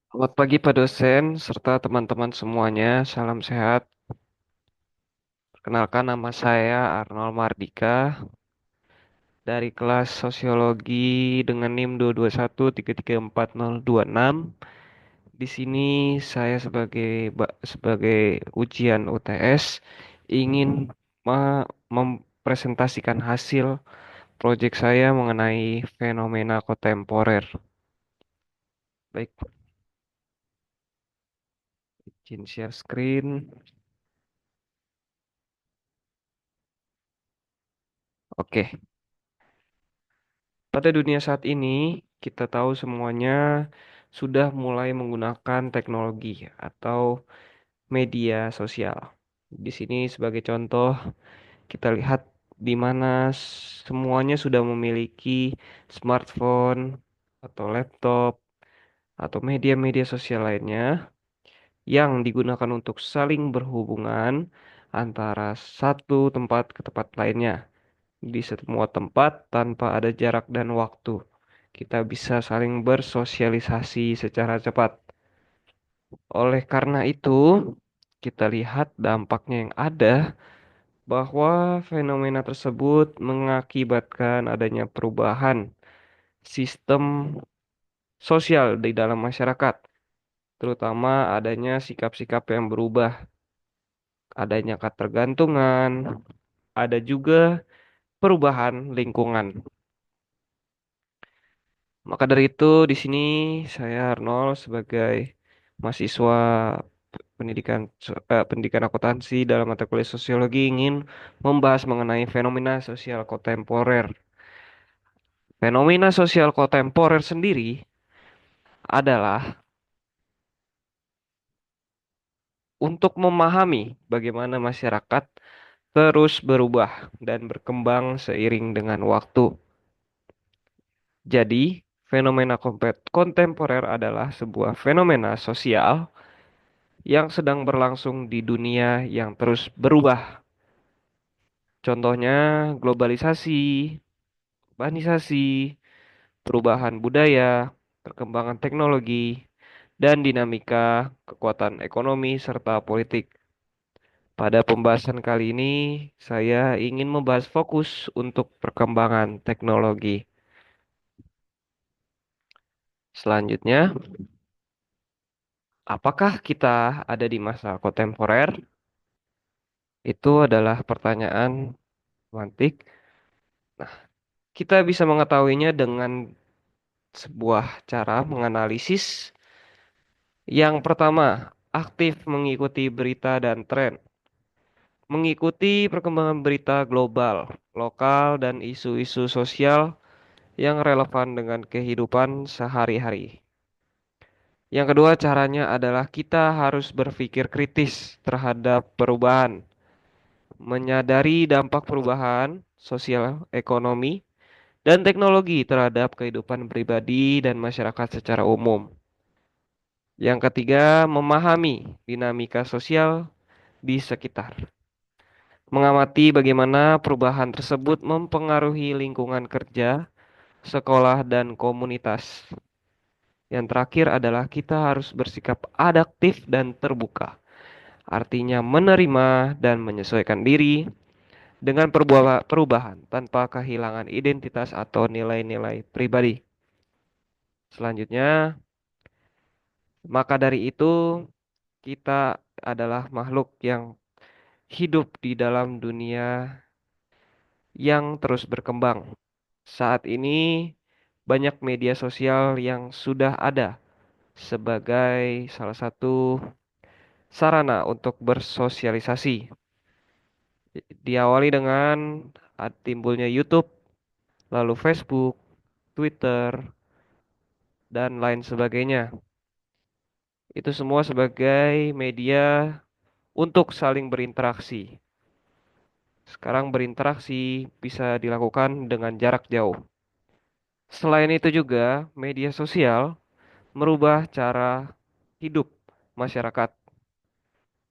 Selamat pagi Pak dosen serta teman-teman semuanya. Salam sehat. Perkenalkan nama saya Arnold Mardika dari kelas Sosiologi dengan NIM 221334026. Di sini saya sebagai ujian UTS ingin mempresentasikan hasil proyek saya mengenai fenomena kontemporer. Baik, izin share screen. Oke. Pada dunia saat ini, kita tahu semuanya sudah mulai menggunakan teknologi atau media sosial. Di sini sebagai contoh, kita lihat di mana semuanya sudah memiliki smartphone atau laptop atau media-media sosial lainnya yang digunakan untuk saling berhubungan antara satu tempat ke tempat lainnya di semua tempat tanpa ada jarak dan waktu. Kita bisa saling bersosialisasi secara cepat. Oleh karena itu, kita lihat dampaknya yang ada bahwa fenomena tersebut mengakibatkan adanya perubahan sistem sosial di dalam masyarakat, terutama adanya sikap-sikap yang berubah, adanya ketergantungan, ada juga perubahan lingkungan. Maka dari itu, di sini saya Arnold sebagai mahasiswa pendidikan akuntansi dalam mata kuliah sosiologi ingin membahas mengenai fenomena sosial kontemporer. Fenomena sosial kontemporer sendiri adalah untuk memahami bagaimana masyarakat terus berubah dan berkembang seiring dengan waktu. Jadi, fenomena kontemporer adalah sebuah fenomena sosial yang sedang berlangsung di dunia yang terus berubah. Contohnya globalisasi, urbanisasi, perubahan budaya, perkembangan teknologi, dan dinamika kekuatan ekonomi serta politik. Pada pembahasan kali ini, saya ingin membahas fokus untuk perkembangan teknologi. Selanjutnya, apakah kita ada di masa kontemporer? Itu adalah pertanyaan semantik. Kita bisa mengetahuinya dengan sebuah cara menganalisis. Yang pertama, aktif mengikuti berita dan tren. Mengikuti perkembangan berita global, lokal, dan isu-isu sosial yang relevan dengan kehidupan sehari-hari. Yang kedua, caranya adalah kita harus berpikir kritis terhadap perubahan, menyadari dampak perubahan sosial, ekonomi, dan teknologi terhadap kehidupan pribadi dan masyarakat secara umum. Yang ketiga, memahami dinamika sosial di sekitar. Mengamati bagaimana perubahan tersebut mempengaruhi lingkungan kerja, sekolah, dan komunitas. Yang terakhir adalah kita harus bersikap adaptif dan terbuka. Artinya menerima dan menyesuaikan diri dengan perubahan tanpa kehilangan identitas atau nilai-nilai pribadi. Selanjutnya, maka dari itu kita adalah makhluk yang hidup di dalam dunia yang terus berkembang. Saat ini banyak media sosial yang sudah ada sebagai salah satu sarana untuk bersosialisasi. Diawali dengan timbulnya YouTube, lalu Facebook, Twitter, dan lain sebagainya. Itu semua sebagai media untuk saling berinteraksi. Sekarang berinteraksi bisa dilakukan dengan jarak jauh. Selain itu juga, media sosial merubah cara hidup masyarakat.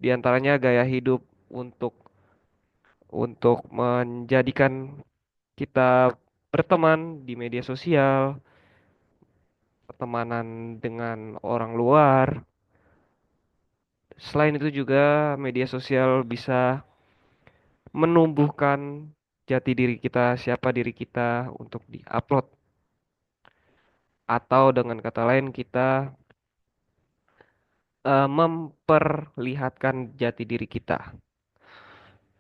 Di antaranya gaya hidup untuk menjadikan kita berteman di media sosial, pertemanan dengan orang luar. Selain itu juga media sosial bisa menumbuhkan jati diri kita, siapa diri kita untuk diupload. Atau dengan kata lain kita memperlihatkan jati diri kita.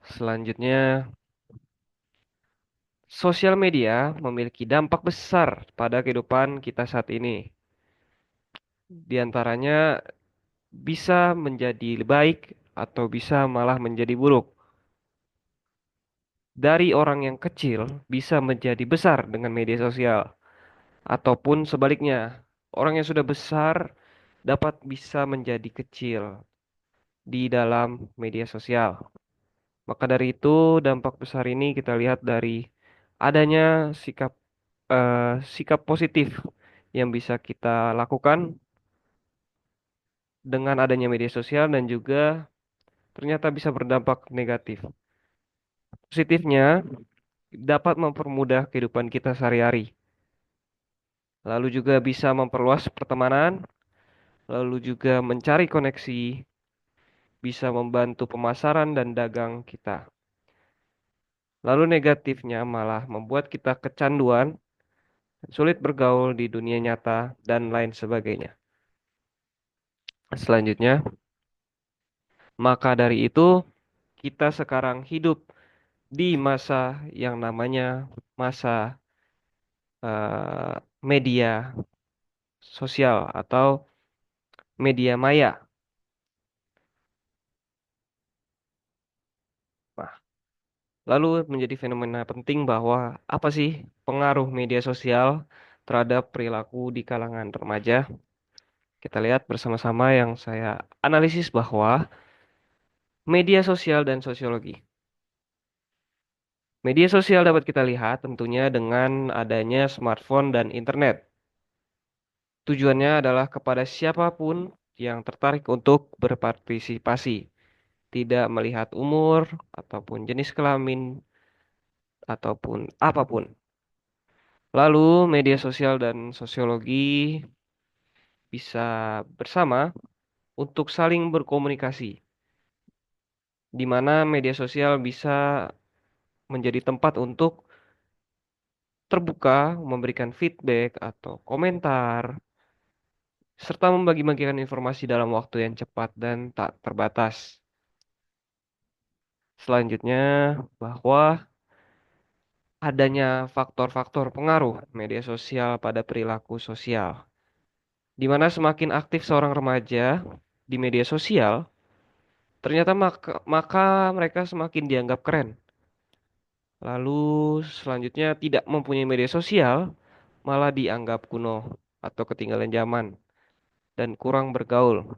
Selanjutnya, sosial media memiliki dampak besar pada kehidupan kita saat ini. Di antaranya bisa menjadi baik atau bisa malah menjadi buruk. Dari orang yang kecil bisa menjadi besar dengan media sosial, ataupun sebaliknya, orang yang sudah besar dapat bisa menjadi kecil di dalam media sosial. Maka dari itu, dampak besar ini kita lihat dari adanya sikap sikap positif yang bisa kita lakukan dengan adanya media sosial dan juga ternyata bisa berdampak negatif. Positifnya dapat mempermudah kehidupan kita sehari-hari. Lalu juga bisa memperluas pertemanan, lalu juga mencari koneksi, bisa membantu pemasaran dan dagang kita. Lalu negatifnya malah membuat kita kecanduan, sulit bergaul di dunia nyata, dan lain sebagainya. Selanjutnya, maka dari itu kita sekarang hidup di masa yang namanya masa media sosial atau media maya. Nah, lalu menjadi fenomena penting bahwa apa sih pengaruh media sosial terhadap perilaku di kalangan remaja? Kita lihat bersama-sama yang saya analisis bahwa media sosial dan sosiologi. Media sosial dapat kita lihat tentunya dengan adanya smartphone dan internet. Tujuannya adalah kepada siapapun yang tertarik untuk berpartisipasi, tidak melihat umur ataupun jenis kelamin ataupun apapun. Lalu media sosial dan sosiologi bisa bersama untuk saling berkomunikasi, di mana media sosial bisa menjadi tempat untuk terbuka, memberikan feedback atau komentar, serta membagi-bagikan informasi dalam waktu yang cepat dan tak terbatas. Selanjutnya, bahwa adanya faktor-faktor pengaruh media sosial pada perilaku sosial, di mana semakin aktif seorang remaja di media sosial, ternyata maka mereka semakin dianggap keren. Lalu selanjutnya tidak mempunyai media sosial malah dianggap kuno atau ketinggalan zaman dan kurang bergaul.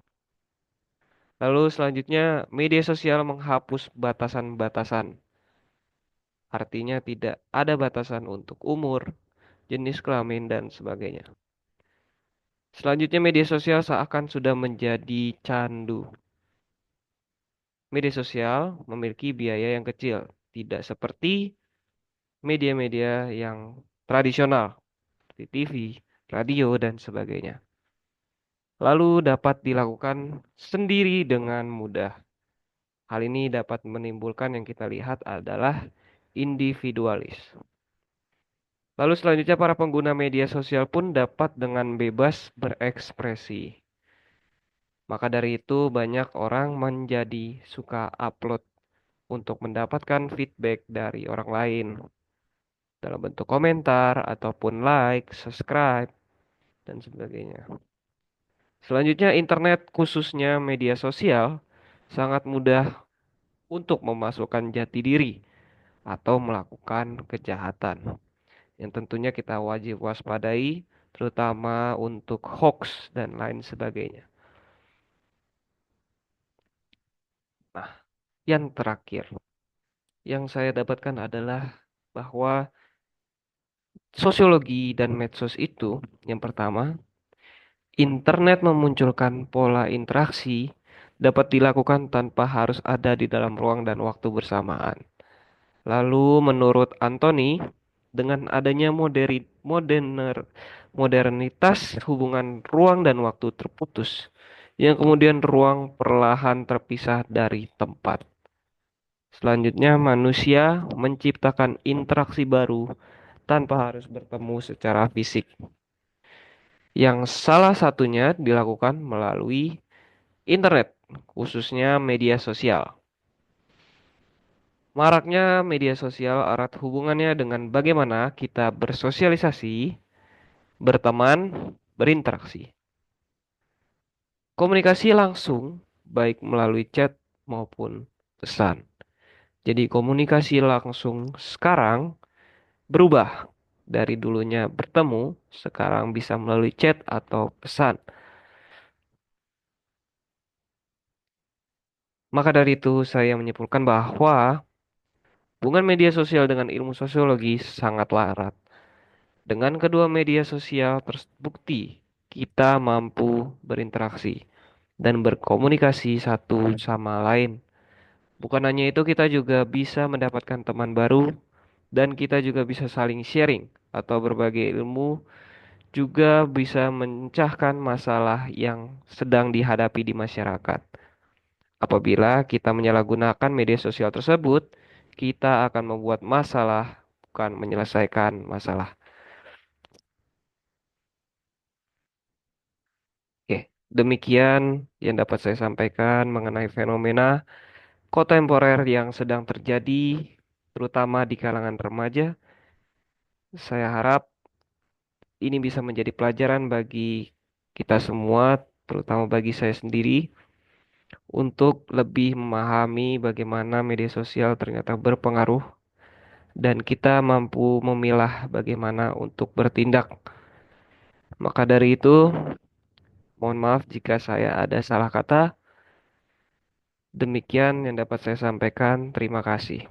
Lalu selanjutnya media sosial menghapus batasan-batasan. Artinya tidak ada batasan untuk umur, jenis kelamin dan sebagainya. Selanjutnya media sosial seakan sudah menjadi candu. Media sosial memiliki biaya yang kecil, tidak seperti media-media yang tradisional seperti TV, radio dan sebagainya. Lalu dapat dilakukan sendiri dengan mudah. Hal ini dapat menimbulkan yang kita lihat adalah individualis. Lalu selanjutnya para pengguna media sosial pun dapat dengan bebas berekspresi. Maka dari itu banyak orang menjadi suka upload untuk mendapatkan feedback dari orang lain dalam bentuk komentar ataupun like, subscribe, dan sebagainya. Selanjutnya internet khususnya media sosial sangat mudah untuk memasukkan jati diri atau melakukan kejahatan yang tentunya kita wajib waspadai terutama untuk hoax dan lain sebagainya. Nah, yang terakhir yang saya dapatkan adalah bahwa sosiologi dan medsos itu yang pertama, internet memunculkan pola interaksi dapat dilakukan tanpa harus ada di dalam ruang dan waktu bersamaan. Lalu menurut Anthony, Dengan adanya modernitas hubungan ruang dan waktu terputus, yang kemudian ruang perlahan terpisah dari tempat. Selanjutnya, manusia menciptakan interaksi baru tanpa harus bertemu secara fisik, yang salah satunya dilakukan melalui internet, khususnya media sosial. Maraknya media sosial erat hubungannya dengan bagaimana kita bersosialisasi, berteman, berinteraksi. Komunikasi langsung, baik melalui chat maupun pesan. Jadi komunikasi langsung sekarang berubah dari dulunya bertemu, sekarang bisa melalui chat atau pesan. Maka dari itu saya menyimpulkan bahwa hubungan media sosial dengan ilmu sosiologi sangatlah erat. Dengan kedua media sosial terbukti kita mampu berinteraksi dan berkomunikasi satu sama lain. Bukan hanya itu, kita juga bisa mendapatkan teman baru dan kita juga bisa saling sharing atau berbagi ilmu, juga bisa memecahkan masalah yang sedang dihadapi di masyarakat. Apabila kita menyalahgunakan media sosial tersebut, kita akan membuat masalah, bukan menyelesaikan masalah. Oke, demikian yang dapat saya sampaikan mengenai fenomena kontemporer yang sedang terjadi, terutama di kalangan remaja. Saya harap ini bisa menjadi pelajaran bagi kita semua, terutama bagi saya sendiri, untuk lebih memahami bagaimana media sosial ternyata berpengaruh dan kita mampu memilah bagaimana untuk bertindak. Maka dari itu, mohon maaf jika saya ada salah kata. Demikian yang dapat saya sampaikan. Terima kasih.